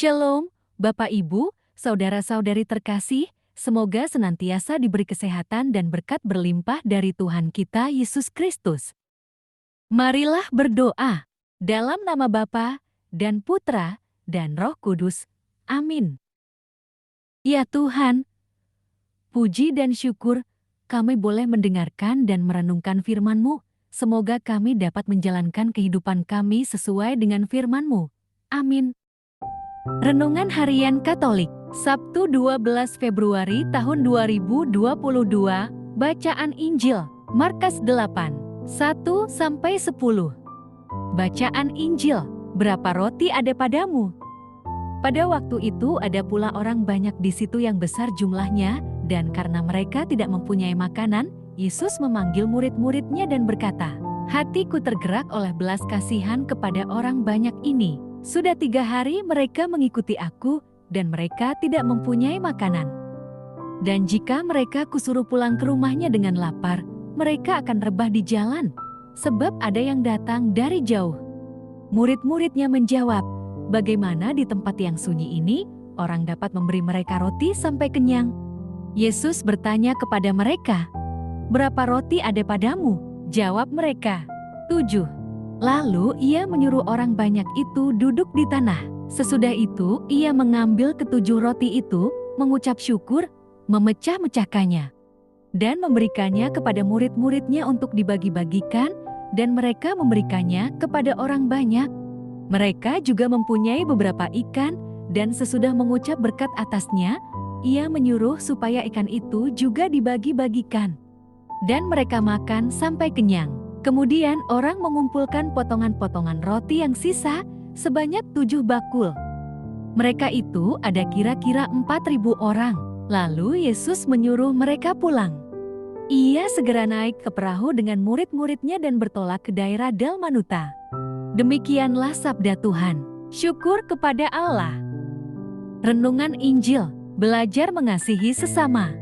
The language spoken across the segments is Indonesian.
Shalom, Bapak Ibu, saudara-saudari terkasih, semoga senantiasa diberi kesehatan dan berkat berlimpah dari Tuhan kita Yesus Kristus. Marilah berdoa dalam nama Bapa dan Putra dan Roh Kudus. Amin. Ya Tuhan, puji dan syukur kami boleh mendengarkan dan merenungkan firman-Mu. Semoga kami dapat menjalankan kehidupan kami sesuai dengan firman-Mu. Amin. Renungan Harian Katolik, Sabtu 12 Februari tahun 2022, Bacaan Injil, Markus 8, 1-10. Bacaan Injil, berapa roti ada padamu? Pada waktu itu ada pula orang banyak di situ yang besar jumlahnya, dan karena mereka tidak mempunyai makanan, Yesus memanggil murid-muridnya dan berkata, "Hatiku tergerak oleh belas kasihan kepada orang banyak ini. Sudah 3 hari mereka mengikuti aku, dan mereka tidak mempunyai makanan. Dan jika mereka kusuruh pulang ke rumahnya dengan lapar, mereka akan rebah di jalan, sebab ada yang datang dari jauh." Murid-muridnya menjawab, "Bagaimana di tempat yang sunyi ini, orang dapat memberi mereka roti sampai kenyang?" Yesus bertanya kepada mereka, "Berapa roti ada padamu?" Jawab mereka, 7. Lalu ia menyuruh orang banyak itu duduk di tanah. Sesudah itu ia mengambil ke-7 roti itu, mengucap syukur, memecah-mecahkannya, dan memberikannya kepada murid-muridnya untuk dibagi-bagikan, dan mereka memberikannya kepada orang banyak. Mereka juga mempunyai beberapa ikan, dan sesudah mengucap berkat atasnya, ia menyuruh supaya ikan itu juga dibagi-bagikan. Dan mereka makan sampai kenyang. Kemudian orang mengumpulkan potongan-potongan roti yang sisa sebanyak 7 bakul. Mereka itu ada kira-kira 4.000 orang. Lalu Yesus menyuruh mereka pulang. Ia segera naik ke perahu dengan murid-muridnya dan bertolak ke daerah Dalmanuta. Demikianlah sabda Tuhan. Syukur kepada Allah. Renungan Injil, belajar mengasihi sesama.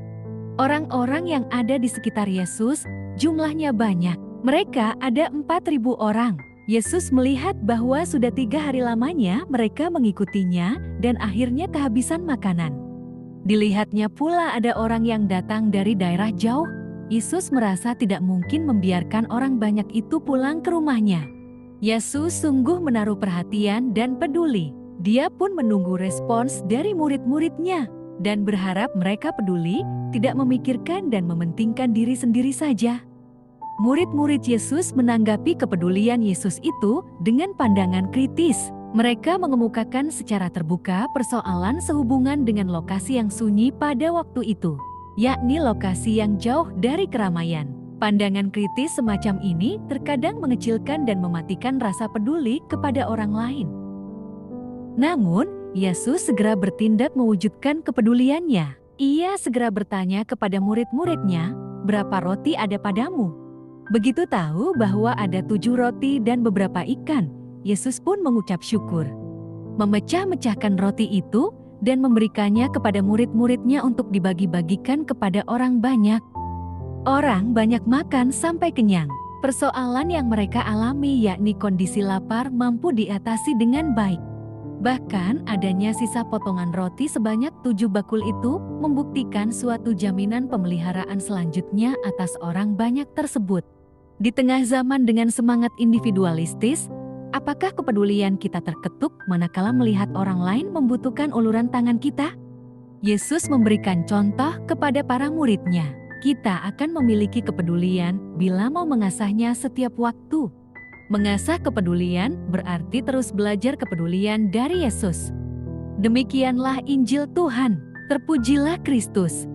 Orang-orang yang ada di sekitar Yesus jumlahnya banyak. Mereka ada 4.000 orang. Yesus melihat bahwa sudah 3 hari lamanya mereka mengikutinya dan akhirnya kehabisan makanan. Dilihatnya pula ada orang yang datang dari daerah jauh. Yesus merasa tidak mungkin membiarkan orang banyak itu pulang ke rumahnya. Yesus sungguh menaruh perhatian dan peduli. Dia pun menunggu respons dari murid-muridnya dan berharap mereka peduli, tidak memikirkan dan mementingkan diri sendiri saja. Murid-murid Yesus menanggapi kepedulian Yesus itu dengan pandangan kritis. Mereka mengemukakan secara terbuka persoalan sehubungan dengan lokasi yang sunyi pada waktu itu, yakni lokasi yang jauh dari keramaian. Pandangan kritis semacam ini terkadang mengecilkan dan mematikan rasa peduli kepada orang lain. Namun, Yesus segera bertindak mewujudkan kepeduliannya. Ia segera bertanya kepada murid-muridnya, "Berapa roti ada padamu?" Begitu tahu bahwa ada 7 roti dan beberapa ikan, Yesus pun mengucap syukur, memecah-mecahkan roti itu, dan memberikannya kepada murid-muridnya untuk dibagi-bagikan kepada orang banyak. Orang banyak makan sampai kenyang. Persoalan yang mereka alami yakni kondisi lapar mampu diatasi dengan baik. Bahkan adanya sisa potongan roti sebanyak 7 bakul itu membuktikan suatu jaminan pemeliharaan selanjutnya atas orang banyak tersebut. Di tengah zaman dengan semangat individualistis, apakah kepedulian kita terketuk manakala melihat orang lain membutuhkan uluran tangan kita? Yesus memberikan contoh kepada para muridnya. Kita akan memiliki kepedulian bila mau mengasahnya setiap waktu. Mengasah kepedulian berarti terus belajar kepedulian dari Yesus. Demikianlah Injil Tuhan. Terpujilah Kristus.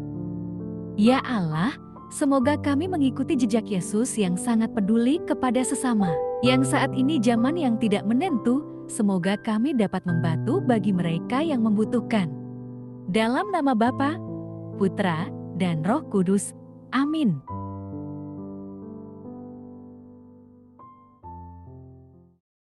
Ya Allah, semoga kami mengikuti jejak Yesus yang sangat peduli kepada sesama. Yang saat ini zaman yang tidak menentu, semoga kami dapat membantu bagi mereka yang membutuhkan. Dalam nama Bapa, Putra, dan Roh Kudus. Amin.